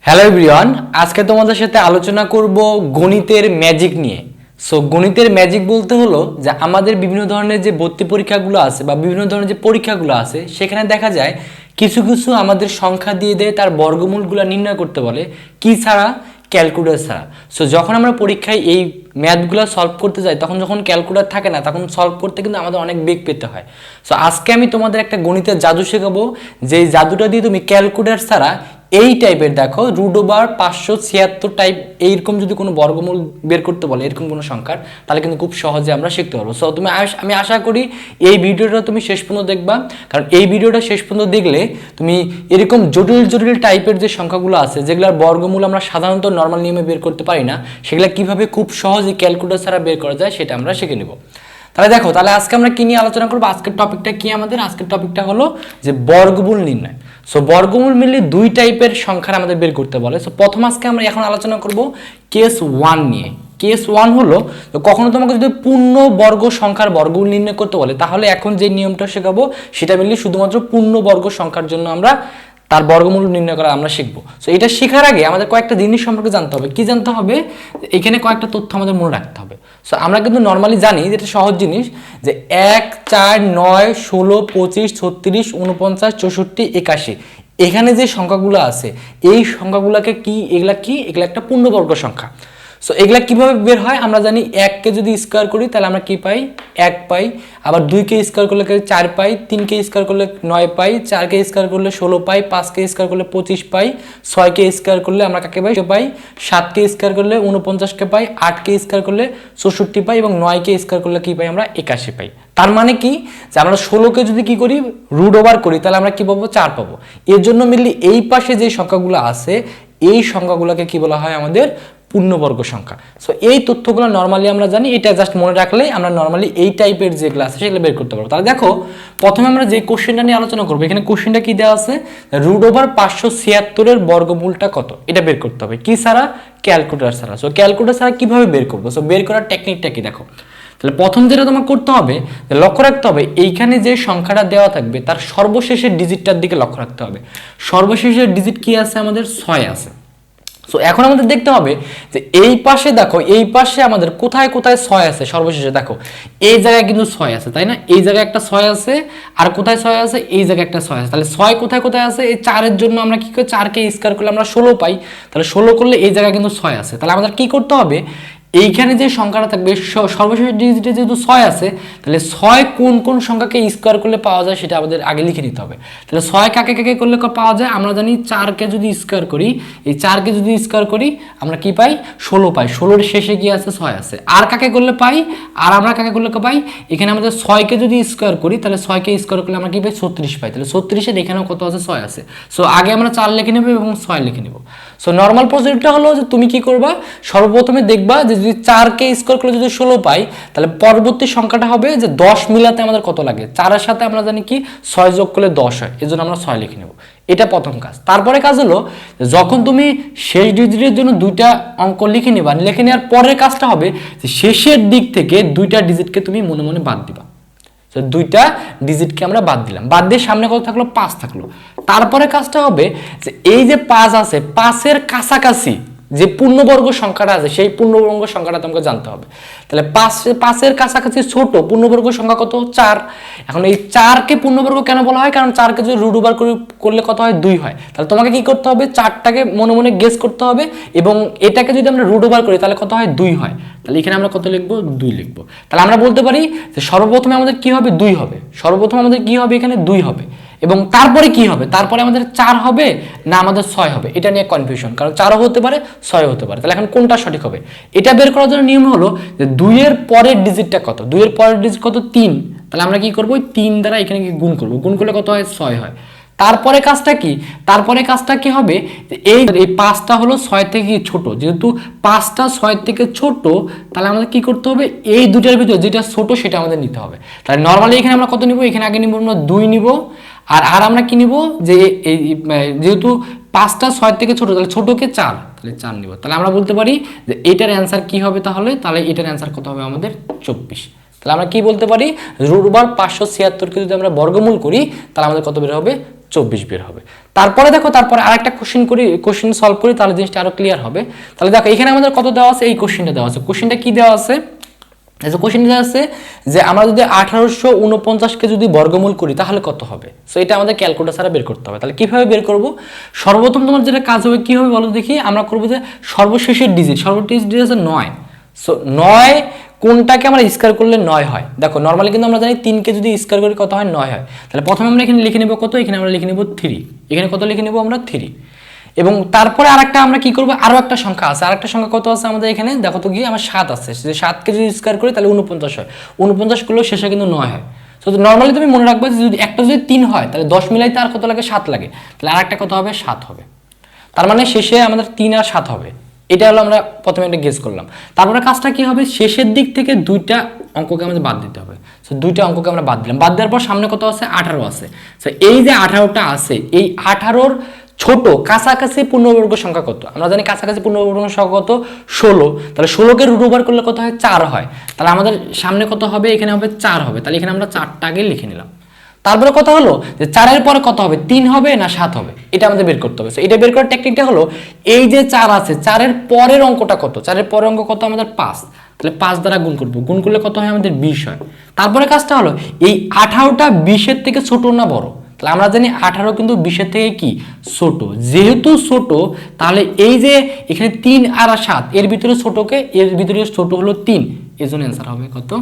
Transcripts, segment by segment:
Hello everyone, আজকে তোমাদের সাথে আলোচনা করব গণিতের ম্যাজিক নিয়ে। সো গণিতের ম্যাজিক বলতে হলো যে আমাদের বিভিন্ন ধরনের যে ভর্তি পরীক্ষাগুলো আছে বা বিভিন্ন ধরনের যে পরীক্ষাগুলো আছে সেখানে দেখা যায় কিছু কিছু আমাদের সংখ্যা দিয়ে দেয়, তার বর্গমূলগুলো নির্ণয় করতে বলে কি ছাড়া, ক্যালকুলেটর ছাড়া। সো যখন আমরা পরীক্ষায় এই ম্যাথগুলো সলভ করতে যাই তখন যখন ক্যালকুলেটর থাকে না তখন সলভ করতে কিন্তু আমাদের অনেক বেগ পেতে হয়। সো আজকে আমি তোমাদের একটা গণিতের জাদু শেখাবো, যেই জাদুটা দিয়ে তুমি ক্যালকুলেটর ছাড়া এই টাইপের দেখো √576 টাইপ এইরকম যদি কোনো বর্গমূল বের করতে বলে এরকম কোনো সংখ্যার, তাহলে কিন্তু খুব সহজে আমরা শিখতে পারবো। সো আমি আশা করি এই ভিডিওটা তুমি শেষ পর্যন্ত দেখবা, কারণ এই ভিডিওটা শেষ পর্যন্ত দেখলে তুমি এরকম জটিল জটিল টাইপের যে সংখ্যাগুলো আছে যেগুলোর বর্গমূল আমরা সাধারণত নর্মাল নিয়মে বের করতে পারি না, সেগুলো কিভাবে খুব সহজে ক্যালকুলেটর ছাড়া বের করা যায় সেটা আমরা শিখে নেব। তাহলে দেখো, তাহলে আজকে আমরা কি নিয়ে আলোচনা করবো, আজকের টপিকটা কি, আমাদের আজকের টপিকটা হলো যে বর্গমূল নির্ণয়। সো বর্গমূল মিললে দুই টাইপের সংখ্যা আমাদের বের করতে বলে। সো প্রথম আজকে আমরা এখন আলোচনা করব কেস 1 নিয়ে। কেস 1 হলো কখনো তোমাকে যদি পূর্ণ বর্গ সংখ্যার বর্গমূল নির্ণয় করতে বলে তাহলে এখন যে নিয়মটা শেখাবো সেটা মিললে শুধুমাত্র পূর্ণ বর্গ সংখ্যার জন্য আমরা তার বর্গমূল নির্ণয় করা আমরা শিখবো। সো এটা শেখার আগে আমাদের কয়েকটা জিনিস সম্পর্কে জানতে হবে। কি জানতে হবে? এখানে কয়েকটা তথ্য আমাদের মনে রাখতে হবে। সো আমরা কিন্তু নর্মালি জানি যেটা সহজ জিনিস, যে 1, 4, 9, 16, 25, 36, 49, 64, 81 এখানে যে সংখ্যাগুলো আছে এই সংখ্যাগুলোকে কি, এগুলা একটা পূর্ণবর্গ সংখ্যা। সো এগুলা কিভাবে বের হয় আমরা জানি, 1কে যদি স্কোয়ার করি তাহলে আমরা কি পাই, 1 পাই। আবার 2কে স্কোয়ার করলে 4 পাই, 3কে স্কোয়ার করলে 9 পাই, 4কে স্কোয়ার করলে 16 পাই, 5কে স্কোয়ার করলে 25 পাই, 6কে স্কোয়ার করলে আমরা কাকে পাই, 7কে স্কোয়ার করলে 49কে পাই, 8কে স্কোয়ার করলে 64 পাই এবং 9কে স্কোয়ার করলে কি পাই আমরা 81 পাই। তার মানে কি, যে আমরা 16কে যদি কি করি √ওভার করি তাহলে আমরা কি পাবো, 4 পাবো। এর জন্য মিললে এই পাশে যে সংখ্যাগুলো আছে এই সংখ্যাগুলোকে কি বলা হয় আমাদের পূর্ণবর্গ সংখ্যা। সো এই তথ্যগুলো নর্মালি আমরা জানি, এটা জাস্ট মনে রাখলেই আমরা নর্মালি এই টাইপের যেগুলো আছে সেগুলো বের করতে পারবো। তাহলে দেখো, প্রথমে আমরা যে কোশ্চেনটা নিয়ে আলোচনা করবো, এখানে কোশ্চেনটা কি দেওয়া আছে, √576 বর্গমূলটা কত এটা বের করতে হবে কি ছাড়া, ক্যালকুলেটর ছাড়া। সো ক্যালকুলেটর ছাড়া কিভাবে বের করবো, সো বের করার টেকনিকটা কি দেখো। তাহলে প্রথম যেটা তোমাকে করতে হবে, লক্ষ্য রাখতে হবে এইখানে যে সংখ্যাটা দেওয়া থাকবে তার সর্বশেষের ডিজিটটার দিকে লক্ষ্য রাখতে হবে। সর্বশেষের ডিজিট কি আছে আমাদের, 6 আছে। সো এখন আমাদের দেখতে হবে যে এই পাশে দেখো, এই পাশে আমাদের কোথায় কোথায় 6 আছে। সর্বশেষে দেখো এই জায়গায় কিন্তু 6 আছে, তাই না? এই জায়গায় একটা 6 আছে, আর কোথায় 6 আছে, এই জায়গায় একটা 6 আছে। তাহলে 6 কোথায় কোথায় আছে, এই 4-এর জন্য আমরা কি করি, 4কে স্কয়ার করলে আমরা 16 পাই। তাহলে 16 করলে এই জায়গায় কিন্তু 6 আছে। তাহলে আমাদের কি করতে হবে, এইখানে যে সংখ্যাটা থাকবে সর্বশেষ ডিজিটে যেহেতু 6 আছে, তাহলে 6 কোন কোন সংখ্যাকে স্কোয়ার করলে পাওয়া যায় সেটা আমাদের আগে লিখে নিতে হবে। তাহলে 6 কাকে কাকে করলে পাওয়া যায়, আমরা জানি 4কে যদি স্কোয়ার করি, এই 4কে যদি স্কোয়ার করি আমরা কি পাই, 16 পাই। 16-এর শেষে কি আছে, 6 আছে। আর কাকে করলে পাই, আর আমরা কাকে করলে পাই, এখানে আমাদের 6কে যদি স্কোয়ার করি তাহলে 6কে স্কোয়ার করলে আমরা কি পাই, 36 পাই। তাহলে 36-এর এখানেও কত আছে, 6 আছে। সো আগে আমরা 4 লিখে নেব এবং 6 লিখে নেব। সো নর্মাল প্রসিডিউরটা হলো যে তুমি কি করবা, সর্বপ্রথমে দেখবা যে যদি 4কে স্কোয়ার করলে যদি 16 পাই তাহলে পরবর্তী সংখ্যাটা হবে যে 10 মিলাতে আমাদের কত লাগে, 4-এর সাথে আমরা জানি কি 6 যোগ করলে 10 হয়, এজন্য আমরা 6 লিখে নেব। এটা প্রথম কাজ। তারপরে কাজ হলো যখন তুমি শেষ ডিজিটের জন্য দুইটা অঙ্ক লিখে নিবা, লিখে নেওয়ার পরের কাজটা হবে যে শেষের দিক থেকে দুইটা ডিজিটকে তুমি মনে মনে বাদ দিবা। দুইটা ডিজিটকে আমরা বাদ দিলাম, বাদ দিয়ে সামনে কত থাকলো, 5 থাকলো। তারপরে কাজটা হবে যে এই যে 5 আছে, 5-এর কাছাকাছি যে পূর্ণবর্গ সংখ্যাটা আছে সেই পূর্ণবর্গ সংখ্যাটা তোমাকে জানতে হবে। তাহলে 5-এর কাছাকাছি ছোট পূর্ণবর্গ সংখ্যা কত, 4। এখন এই 4কে পূর্ণবর্গ কেন বলা হয়, কারণ 4কে যদি √ওভার করলে কত হয়, 2 হয়। তাহলে তোমাকে কি করতে হবে, 4টাকে মনে মনে গেস করতে হবে এবং এটাকে যদি আমরা √ওভার করি তাহলে কত হয়, 2 হয়। তাহলে এখানে আমরা কত লিখবো, 2 লিখবো। তাহলে আমরা বলতে পারি যে সর্বপ্রথমে আমাদের কি হবে, 2 হবে। সর্বপ্রথম আমাদের কি হবে, এখানে 2 হবে এবং তারপরে কি হবে, তারপরে আমাদের 4 হবে না আমাদের 6 হবে, এটা নিয়ে কনফিউশন, কারণ 4ও হতে পারে 6ও হতে পারে। তাহলে এখন কোনটা সঠিক হবে, এটা বের করার জন্য নিয়ম হলো যে 2-এর পরের ডিজিটটা কত, 2-এর পরের ডিজিট কত, 3। তাহলে আমরা কি করব, 3 দ্বারা এখানে গুণ করব, গুণ করলে কত হয়, 6 হয়। তারপরে কাজটা কি, তারপরে কাজটা কি হবে, এই 5টা হলো 6 থেকে ছোট, যেহেতু 5টা 6 থেকে ছোট তাহলে আমাদের কি করতে হবে, এই দুটার ভিতরে যেটা ছোট সেটা আমাদের নিতে হবে। তাহলে নর্মালি এখানে আমরা কত নিব, এখানে আগে নিব আমরা 2 নিব, আর আমরা কি নিব, যে এই যেহেতু 5টা 6 থেকে ছোট তাহলে ছোটকে 4, তাহলে 4 নিব। তাহলে আমরা বলতে পারি যে এটার অ্যান্সার কি হবে, তাহলে এটার অ্যান্সার কত হবে আমাদের, 24। তাহলে আমরা কি বলতে পারি, √576কে যদি আমরা বর্গমূল করি তাহলে আমাদের কত বের হবে, 24 বের হবে। তারপরে দেখো, তারপরে আরেকটা কোশ্চেন সলভ করি, তাহলে জিনিসটা আরো ক্লিয়ার হবে। তাহলে দেখো এখানে আমাদের কত দেওয়া আছে, এই কোশ্চেনটা দেওয়া আছে। কোশ্চেনটা কি দেওয়া আছে, কোশ্চেন দেওয়া আছে যে আমরা যদি 1849কে যদি বর্গমূল করি তাহলে কত হবে। সো এটা আমাদের ক্যালকুলেটর ছাড়া বের করতে হবে। তাহলে কিভাবে বের করব, সর্বপ্রথম তোমার যেটা কাজ হবে কি হবে বলো দেখি, আমরা করব যে সর্বশেষের ডিজিট, সর্বশেষ ডিজিট আছে 9। সো 9 কোনটাকে আমরা স্কয়ার করলে 9 হয়, দেখো নরমালি কিন্তু আমরা জানি 3কে যদি স্কয়ার করি কত হয়, 9 হয়। তাহলে প্রথমে আমরা এখানে লিখে নেব কত, এখানে আমরা লিখে নেব 3, এখানে কত লিখে নেব আমরা 3। এবং তারপরে আরেকটা আমরা কি করব, আরো একটা সংখ্যা আছে, আরেকটা সংখ্যা কত আছে আমাদের এখানে দেখো তো, কি আমার 7 আছে, যে 7কে যদি স্কয়ার করি তাহলে 49 হয়, 49 করলেও শেষে কিন্তু 9 হয়। সো নরমালি তুমি মনে রাখবে যে যদি একটা যদি 3 হয় তাহলে 10 মিলাইতে আর কত লাগে, 7 লাগে, তাহলে আরেকটা কত হবে, 7 হবে। তার মানে শেষে আমাদের 3 আর 7 হবে। এটা হলো আমরা প্রথমে একটা গেস করলাম। তারপরে কাজটা কি হবে, শেষের দিক থেকে দুইটা অঙ্ককে আমাদের বাদ দিতে হবে। সো দুইটা অঙ্ককে আমরা বাদ দিলাম, বাদ দেওয়ার পর সামনে কত আছে, 18 আছে। সো এই যে 18টা আছে, এই 18-র ছোট কাছাকাছি পূর্ণবর্গ সংখ্যা কত, আমরা জানি কাছাকাছি পূর্ণবর্গ সংখ্যা কত, 16। তাহলে 16কে রুট ওভার করলে কত হয়, 4 হয়। তাহলে আমাদের সামনে কত হবে, এখানে হবে 4 হবে। তাহলে এখানে আমরা 4টা আগে লিখে নিলাম। তারপরে কথা হলো যে 4-এর পরে কত হবে, 3 হবে না 7 হবে, এটা আমাদের বের করতে হবে। এটা বের করার টেকনিকটা হলো, এই যে 4 আছে, 4-এর পরের অঙ্কটা কত, 4-এর পরের অঙ্ক কত আমাদের 5। তাহলে 5 দ্বারা গুণ করব, গুণ করলে কত হয় আমাদের 20 হয়। তারপরে কাজটা হলো, এই 18টা 20-এর থেকে ছোট না বড়, তাহলে আমরা জানি 18 কিন্তু 20-এর থেকে কি ছোট, যেহেতু ছোট তাহলে এই যে এখানে 3 আর 7 এর ভিতরে ছোটকে, এর ভিতরে ছোট হলো 3, এজন্য অ্যান্সার হবে কত,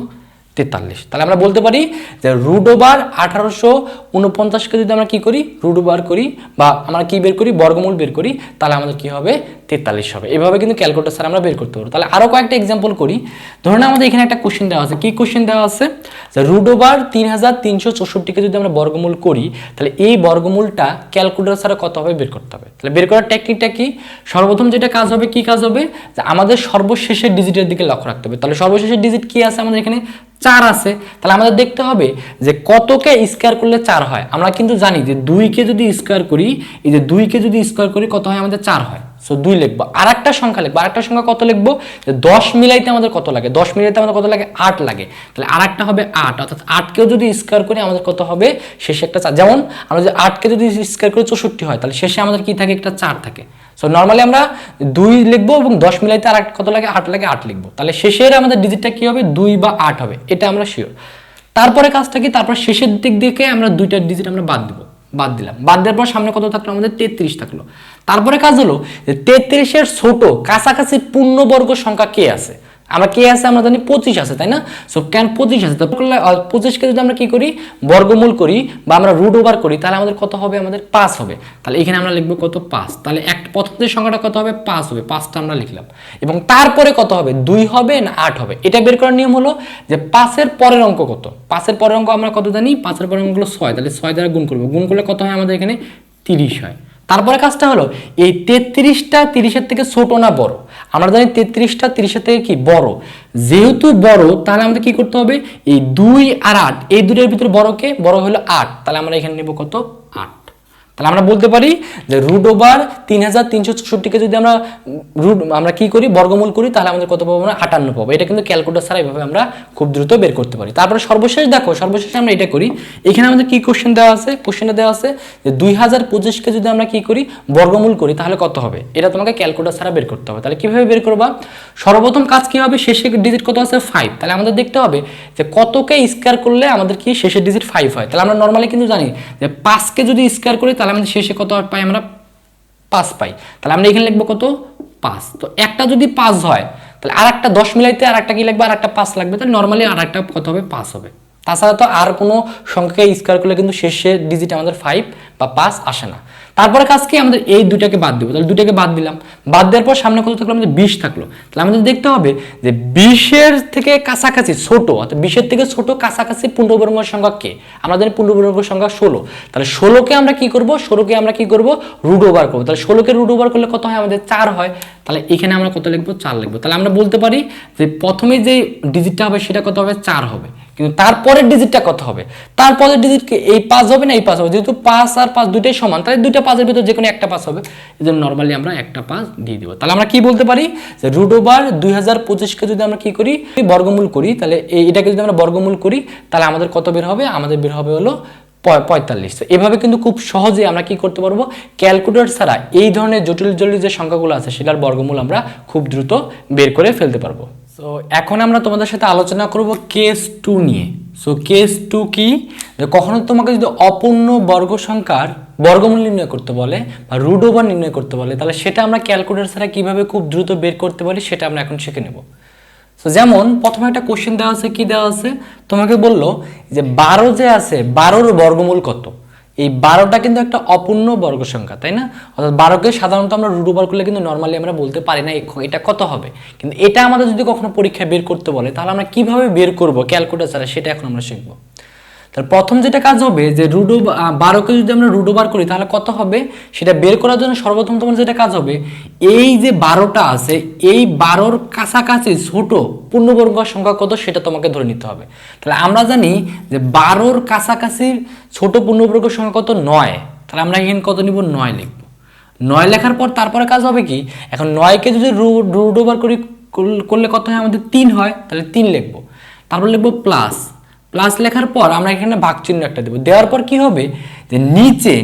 43। তাহলে আমরা বলতে পারি যে রুট ওভার 1849কে যদি আমরা কি করি, রুট ওভার করি বা আমরা কি বের করি, বর্গমূল বের করি, তাহলে আমাদের কি হবে, 43 হবে। এভাবে কিন্তু ক্যালকুলেটর স্যার আমরা বের করতে পারবো। তাহলে আরো কয়েকটা एग्जांपल করি। ধরুন আমাদের এখানে একটা কোশ্চেন দেওয়া আছে, কি কোশ্চেন দেওয়া আছে, যে রুট ওভার 3364কে যদি আমরা বর্গমূল করি তাহলে এই বর্গমূলটা ক্যালকুলেটর স্যার কত হবে বের করতে হবে। তাহলে বের করার টেকনিকটা কি, সর্বপ্রথম যেটা কাজ হবে, কি কাজ হবে, যে আমাদের সর্বশেষের ডিজিটের দিকে লক্ষ্য রাখতে হবে। তাহলে সর্বশেষের ডিজিট কি আছে আমাদের এখানে, 4 আছে। তাহলে আমাদের দেখতে হবে যে কতকে স্কয়ার করলে 4 হয়। আমরা কিন্তু জানি যে 2কে যদি স্কয়ার করি, এই যে 2কে যদি স্কয়ার করি কত হয়, আমাদের 4 হয়। সো 2 লিখবো, আরেকটা সংখ্যা লিখবো, আরেকটা সংখ্যা কত লিখবো, যে 10 মিলাইতে আমাদের কত লাগে, 10 মিলাইতে আমাদের কত লাগে, 8 লাগে। তাহলে আরেকটা হবে 8, অর্থাৎ 8কেও যদি স্কয়ার করি আমাদের কত হবে, শেষে একটা 4। যেমন আমরা যদি 8কে যদি স্কয়ার করি 64 হয়, তাহলে শেষে আমাদের কি থাকে, একটা 4 থাকে। সো নরমালি আমরা 2 লিখবো এবং 10 মিলাইতে আর কত লাগে, 8 লাগে, 8 লিখবো। তাহলে শেষের আমাদের ডিজিটটা কি হবে, 2 বা 8 হবে, এটা আমরা শিওর। তারপরে কাজটা কি, তারপর শেষের দিক থেকে আমরা দুইটা ডিজিট আমরা বাদ দিব, বাদ দিলাম, বাদ দেওয়ার পর সামনে কত থাকলো, আমাদের 33 থাকলো। তারপরে কাজ হলো যে 33-এর ছোট কাছাকাছি পূর্ণবর্গ সংখ্যা কে আছে, আমরা কে আছে, আমরা জানি 25 আছে, তাই না। সো কেন 25 আছে, তারপর 25কে যদি আমরা কি করি, বর্গমূল করি বা আমরা রুট ওভার করি, তাহলে আমাদের কত হবে, আমাদের 5 হবে। তাহলে এখানে আমরা লিখবো কত, 5। তাহলে প্রথম যে সংখ্যাটা কত হবে, 5 হবে, 5টা আমরা লিখলাম। এবং তারপরে কত হবে, 2 হবে না 8 হবে। এটা বের করার নিয়ম হলো যে 5-এর পরের অঙ্ক কত, 5-এর পরের অঙ্ক আমরা কত জানি, 5-এর পরের অঙ্ক হলো 6, তাহলে 6 দ্বারা গুণ করবো, গুণ করলে কত হয় আমাদের এখানে 30 হয়। তারপরে কাজটা হলো, এই 33টা 30-এর থেকে ছোট না বড়, আমরা জানি 33টা 30-এর থেকে কি বড়, যেহেতু বড় তাহলে আমাদের কি করতে হবে, এই 2 আর 8 এই দুটোর ভিতরে বড়কে, বড় হলো 8, তাহলে আমরা এখানে নেব কত, 8। তাহলে আমরা বলতে পারি যে রুট ওভার 3364কে যদি আমরা কি করি, বর্গমূল করি, তাহলে আমাদের কত পাবো, আমরা 58 পাবো। এটা কিন্তু ক্যালকুলেটর ছাড়া এইভাবে আমরা খুব দ্রুত বের করতে পারি। তারপরে সর্বশেষ দেখো, সর্বশেষে আমরা এটা করি, এখানে আমাদের কি কোশ্চেন দেওয়া আছে, কোশ্চেনটা দেওয়া আছে যে 2025কে যদি আমরা কি করি, বর্গমূল করি, তাহলে কত হবে, এটা তোমাকে ক্যালকুলেটর ছাড়া বের করতে হবে। তাহলে কিভাবে বের করবা, সর্বপ্রথম কাজ কি হবে, শেষের ডিজিট কত আছে, 5। তাহলে আমাদের দেখতে হবে যে কতকে স্কয়ার করলে আমাদের কি শেষের ডিজিট 5 হয়। তাহলে আমরা নরমালি কিন্তু জানি যে 5কে যদি স্কয়ার করি তাহলে আমাদের শেষে কত পাই, আমরা 5 পাই। তাহলে আমরা এখানে লিখবো কত, 5। তো একটা যদি 5 হয় তাহলে আরেকটা 10 মিলাইতে আরেকটা কি লাগবে, আরেকটা 5 লাগবে। তাহলে নরমালি আরেকটা কত হবে, 5 হবে। তাছাড়া তো আর কোনো সংখ্যাকে স্কয়ার করলে কিন্তু শেষের ডিজিট আমাদের 5 বা 5 আসে না। তারপরে কাজ কি, আমাদের এই দুটাকে বাদ দিব, তাহলে দুটাকে বাদ দিলাম, বাদ দেওয়ার পর সামনে কত থাকলো, আমাদের 20 থাকলো। তাহলে আমাদের দেখতে হবে যে 20-এর থেকে কাছাকাছি ছোট, অর্থাৎ 20-এর থেকে ছোট কাছাকাছি পূর্ণবর্গ সংখ্যা কে, আমাদের পূর্ণবর্গ সংখ্যা 16। তাহলে 16কে আমরা কি করব, 16কে আমরা কি করব, রুট ওভার করব। তাহলে 16কে রুট ওভার করলে কত হয়, আমাদের 4 হয়। তাহলে এখানে আমরা কত লিখবো, 4 লিখবো। তাহলে আমরা বলতে পারি যে প্রথমে যে ডিজিটটা হবে সেটা কত হবে, 4 হবে। কিন্তু তারপরের ডিজিটটা কত হবে, তারপরের ডিজিট কি, এই 5 হবে না এই 5 হবে, যেহেতু 5 আর 5 দুইটাই সমান, তাহলে দুইটা 5-এর ভিতর যে কোনো একটা 5 হবে, এজন্য নরমালি আমরা একটা 5 দিয়ে দিব। তাহলে আমরা কি বলতে পারি যে রুট ওভার 2025কে যদি আমরা কি করি, বর্গমূল করি, তাহলে এটাকে যদি আমরা বর্গমূল করি তাহলে আমাদের কত বের হবে, আমাদের বের হবে হলো 45। তো এভাবে কিন্তু খুব সহজে আমরা কি করতে পারবো, ক্যালকুলেটর ছাড়া এই ধরনের জটিল জটিল যে সংখ্যাগুলো আছে সেটার বর্গমূল আমরা খুব দ্রুত বের করে ফেলতে পারবো। সো এখন আমরা তোমাদের সাথে আলোচনা করব কেস 2 নিয়ে। সো কেস 2 কি, কখনো তোমাকে যদি অপূর্ণ বর্গ সংখ্যার বর্গমূল নির্ণয় করতে বলে বা রুট ওভার নির্ণয় করতে বলে, তাহলে সেটা আমরা ক্যালকুলেটর ছাড়া কিভাবে খুব দ্রুত বের করতে পারি সেটা আমরা এখন শিখে নেব। তো যেমন প্রথমে একটা কোশ্চেন দেওয়া আছে, কি দেওয়া আছে, তোমাকে বললো যে 12 যে আছে 12-র বর্গমূল কত। এই 12টা কিন্তু একটা অপূর্ণ বর্গ সংখ্যা, তাই না? অর্থাৎ 12কে সাধারণত আমরা রুট ওভার করলে কিন্তু নর্মালি আমরা বলতে পারি না এটা কত হবে, কিন্তু এটা আমাদের যদি কখনো পরীক্ষায় বের করতে বলে তাহলে আমরা কিভাবে বের করব ক্যালকুলেটর ছাড়া সেটা এখন আমরা শিখবো। তার প্রথম যেটা কাজ হবে যে 12কে যদি আমরা রুট ওভার করি তাহলে কত হবে সেটা বের করার জন্য সর্বপ্রথম তোমার যেটা কাজ হবে, এই যে 12টা আছে এই 12-র কাছাকাছি ছোট পূর্ণবর্গ সংখ্যা কত সেটা তোমাকে ধরে নিতে হবে। তাহলে আমরা জানি যে 12-র কাছাকাছি ছোট পূর্ণবর্গ সংখ্যা কত, 9। তাহলে আমরা এখানে কত নিব, 9 লিখবো। 9 লেখার পর তারপরে কাজ হবে কি, এখন 9কে যদি রুট ওভার করলে কত হয়, আমাদের 3 হয়, তাহলে 3 লিখবো। তারপর লিখবো প্লাস লেখার পর আমরা এখানে ভাগ চিহ্ন একটা দেবো। দেওয়ার পর কি হবে যে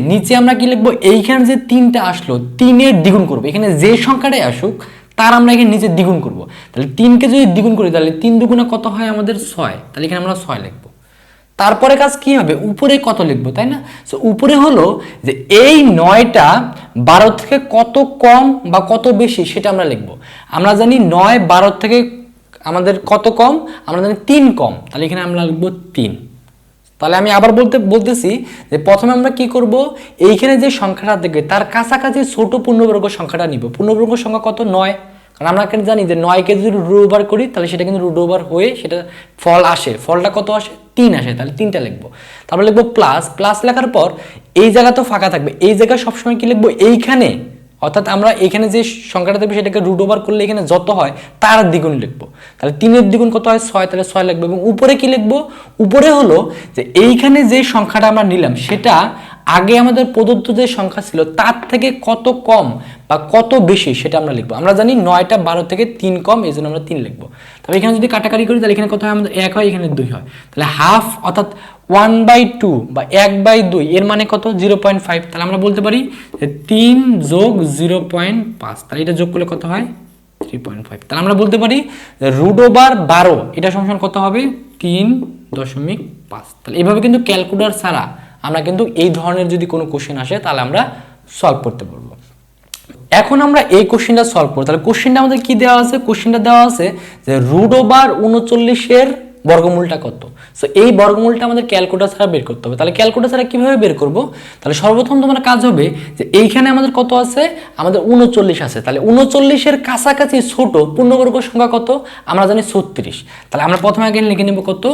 নিচে আমরা কি লিখবো, এইখানে যে 3টা আসলো 3-এর দ্বিগুণ করবো, এখানে যে সংখ্যাটাই আসুক তার আমরা এখানে নিচে দ্বিগুণ করবো। তাহলে 3কে যদি দ্বিগুণ করি তাহলে 3 দুগুণে কত হয় আমাদের 6, তাহলে এখানে আমরা 6 লিখবো। তারপরে কাজ কি হবে, উপরে কত লিখবো, তাই না? সো উপরে হলো যে এই 9টা 12 থেকে কত কম বা কত বেশি সেটা আমরা লিখবো। আমরা জানি 9 12 থেকে আমাদের কত কম, আমরা জানি 3 কম, তাহলে এখানে আমরা লিখবো 3। তাহলে আমি আবার বলতেছি যে প্রথমে আমরা কি করব, এইখানে যে সংখ্যাটা দেখবে তার কাছাকাছি ছোট পূর্ণবর্গ সংখ্যাটা নিব। পূর্ণবর্গ সংখ্যা কত, 9। কারণ আমরা এখানে জানি যে 9কে যদি রুট ওভার করি তাহলে সেটা কিন্তু রুট ওভার হয়ে সেটা ফল আসে, ফলটা কত আসে, 3 আসে, তাহলে 3টা লিখবো। তারপর লিখবো প্লাস লেখার পর এই জায়গা তো ফাঁকা থাকবে, এই জায়গায় সবসময় কি লিখবো, এইখানে, অর্থাৎ আমরা এখানে যে সংখ্যাটা দেবে সেটাকে রুট ওভার করলে এখানে যত হয় তার দ্বিগুণ লিখবো। তাহলে 3-এর দ্বিগুণ কত হয়, 6, তাহলে 6 লিখবো। এবং উপরে কি লিখবো, উপরে হলো যে এইখানে যে সংখ্যাটা আমরা নিলাম সেটা আগে আমাদের প্রদত্ত যে সংখ্যা ছিল তার থেকে কত কম বা কত বেশি সেটা আমরা লিখবো। আমরা জানি 9টা 12 থেকে 3 কম, এই জন্য আমরা 3 লিখবো। তাহলে এখানে যদি কাটাকাটি করি তাহলে এখানে কত হয়, আমাদের 1 হয়, এখানে 2 হয়, তাহলে হাফ অর্থাৎ 1/2 বা 1/2 এর মানে কত, 0.5। তাহলে আমরা বলতে পারি যে 3 যোগ 0.5, তাহলে এটা যোগ করলে কত হয়, 3.5। তাহলে আমরা বলতে পারি রুট ওভার 12 এটা সমান কত হবে, 3.5। তাহলে এইভাবে কিন্তু ক্যালকুলেটর ছাড়া আমরা কিন্তু এই ধরনের যদি কোনো কোশ্চেন আসে তাহলে আমরা সলভ করতে পারবো। এখন আমরা এই কোশ্চেনটা সলভ করব। তাহলে কোশ্চেনটা আমাদের কি দেওয়া আছে, কোশ্চেনটা দেওয়া আছে যে রুট ওভার 39-এর বর্গমূলটা কত। সো এই বর্গমূলটা আমাদের ক্যালকুলেটর ছাড়া বের করতে হবে। তাহলে ক্যালকুলেটর ছাড়া কিভাবে বের করব, তাহলে সর্বপ্রথম তোমার কাজ হবে যে এইখানে আমাদের কত আছে, আমাদের 39 আছে, তাহলে 39-এর কাছাকাছি ছোট পূর্ণবর্গ সংখ্যা কত, আমরা জানি 36। তাহলে আমরা প্রথমে আগে লিখে নেব কত,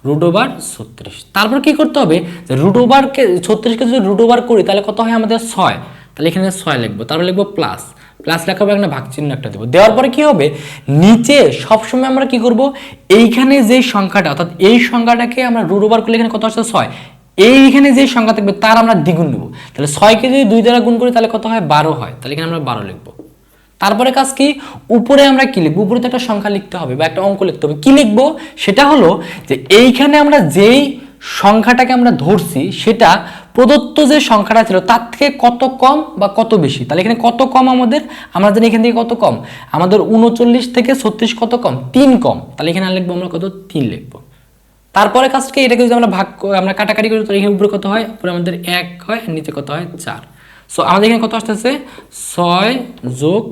রুট ওভার 36। তারপর কি করতে হবে, যে রুট ওভারকে 36কে যদি রুট ওভার করি তাহলে কত হয় আমাদের 6, তাহলে এখানে 6 লিখবো। তারপর লিখবো প্লাস লেখার পর একটা ভাগ চিহ্ন একটা দেবো। দেওয়ার পরে কি হবে, নিচে সবসময় আমরা কি করব, এইখানে যে সংখ্যাটা অর্থাৎ এই সংখ্যাটাকে আমরা রুট ওভার করলে এখানে কত আসছে 6, এইখানে যে সংখ্যা থাকবে তার আমরা দ্বিগুণ নেব। তাহলে 6কে যদি 2 দ্বারা গুণ করি তাহলে কত হয়, 12 হয়, তাহলে এখানে আমরা 12 লিখবো। তারপরে কাজ কি, উপরে আমরা কি লিখবো, উপরে তো একটা সংখ্যা লিখতে হবে বা একটা অঙ্ক লিখতে হবে। কি লিখবো, সেটা হলো যে এইখানে আমরা যেই সংখ্যাটাকে আমরা ধরছি সেটা প্রদত্ত যে সংখ্যাটা ছিল তার থেকে কত কম বা কত বেশি। তাহলে এখানে কত কম আমাদের, আমরা জানি এখান থেকে কত কম, আমাদের 39 থেকে 36 কত কম, 3 কম, তাহলে এখানে লিখবো আমরা কত, 3 লিখবো। তারপরে কাজকে এটাকে যদি আমরা কাটাকাটি করি তাহলে এখানে উপরে কত হয়, উপরে আমাদের 1 হয়, নিচে কত হয়, 4। সো আমাদের এখানে কত আসতেছে, 6 যোগ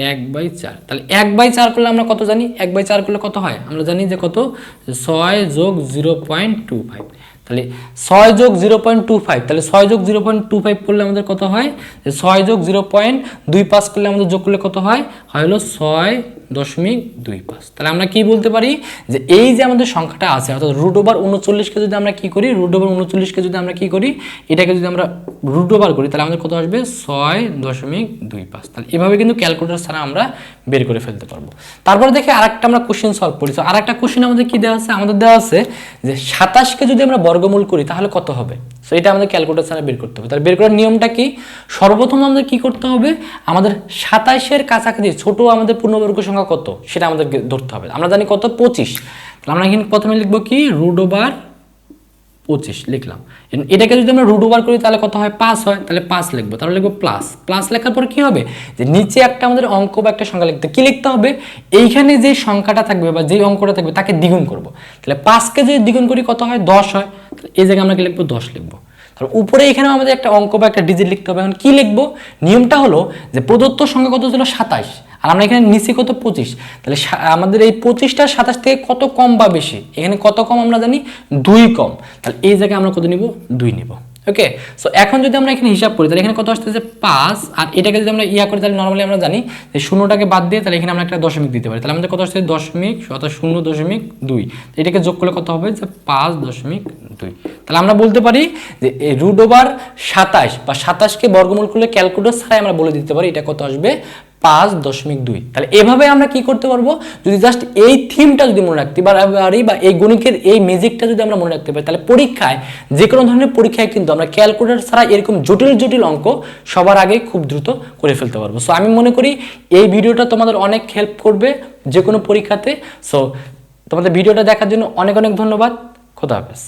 1/4। তাহলে 1/4 করলে আমরা কত জানি, 1/4 করলে কত হয়, আমরা জানি যে কত, 6 যোগ 0.25। তাহলে 6 যোগ 0.25, তাহলে 6 যোগ 0.25 করলে আমাদের কত হয়, যে 6 যোগ 0.25 করলে আমাদের যোগ করলে কত হয়, হলো 6.25। তাহলে আমরা কি বলতে পারি যে এই যে আমাদের সংখ্যাটা আছে অর্থাৎ রুট ওভার 39কে যদি আমরা কি করি, রুট ওভার 39কে যদি আমরা কি করি, এটাকে যদি আমরা রুট ওভার করি তাহলে আমাদের কত আসবে, 6.25। তাহলে এভাবে কিন্তু ক্যালকুলেটর ছাড়া আমরা বের করে ফেলতে পারবো। তারপরে দেখি আরেকটা আমরা কোশ্চেন সলভ করি। তো আরেকটা কোশ্চেন আমাদের কি দেওয়া আছে, আমাদের দেওয়া আছে যে 27কে যদি আমরা বর্গমূল করি তাহলে কত হবে। সো এটা আমাদের ক্যালকুলেটর ছাড়া বের করতে হবে। তাহলে বের করার নিয়মটা কি, সর্বপ্রথম আমাদের কি করতে হবে, আমাদের 27-এর কাছাকাছি ছোট আমাদের পূর্ণবর্গ সংখ্যা কত সেটা আমাদেরকে ধরতে হবে। আমরা জানি কত, 25। তাহলে আমরা এখানে প্রথমে লিখবো কি, রুট ওভার 25 লিখলাম। এটাকে যদি আমরা রুট ওভার করি তাহলে কত হয় 5 হয়, তাহলে 5 লিখবো, তাহলে লিখবো প্লাস। প্লাস লেখার পর কি হবে যে নিচে একটা আমাদের অঙ্ক বা একটা সংখ্যা লিখতে কি লিখতে হবে, এইখানে যে সংখ্যাটা থাকবে বা যে অঙ্কটা থাকবে তাকে দ্বিগুণ করব। তাহলে 5কে যদি দ্বিগুণ করি কত হয় 10 হয়, তাহলে এই জায়গায় আমরা কি লিখবো 10 লিখবো। তাহলে উপরে এখানে আমাদের একটা অঙ্ক বা একটা ডিজিট লিখতে হবে। এখন কি লিখবো, নিয়মটা হলো যে প্রদত্ত সংখ্যা কত ছিল 27, আর আমরা এখানে নিচে কত 25, তাহলে আমাদের এই 25টা 27 থেকে কত কম বা বেশি, এখানে কত কম আমরা জানি 2 কম, তাহলে এই জায়গায় আমরা কত নিব 2 নিব। ওকে, সো এখন যদি আমরা এখানে হিসাব করি তাহলে এখানে কত আসতেছে 5, আর এটাকে যদি আমরা ইয়া করি তাহলে নরমালি আমরা জানি যে শূন্যটাকে বাদ দিয়ে তাহলে এখানে আমরা একটা দশমিক দিতে পারি, তাহলে আমাদের কত আসছে 0.2, এটাকে যোগ করলে কত হবে যে 5.2। তাহলে আমরা বলতে পারি যে রুট ওভার 27 বা 27কে বর্গমূল করলে ক্যালকুলেটর ছাড়াই আমরা বলে দিতে পারি এটা কত আসবে 5.2। তাহলে এভাবে আমরা কি করতে পারবো, যদি জাস্ট এই থিমটা যদি মনে রাখতে পারি বা এই গণিতের এই ম্যাজিকটা যদি আমরা মনে রাখতে পারি, তাহলে পরীক্ষায় যে কোনো ধরনের পরীক্ষায় কিন্তু আমরা ক্যালকুলেটর ছাড়া এরকম জটিল জটিল অঙ্ক সবার আগে খুব দ্রুত করে ফেলতে পারবো। সো আমি মনে করি এই ভিডিওটা তোমাদের অনেক হেল্প করবে যে কোনো পরীক্ষাতে। সো তোমাদের ভিডিওটা দেখার জন্য অনেক অনেক ধন্যবাদ। খোদা হাফেজ।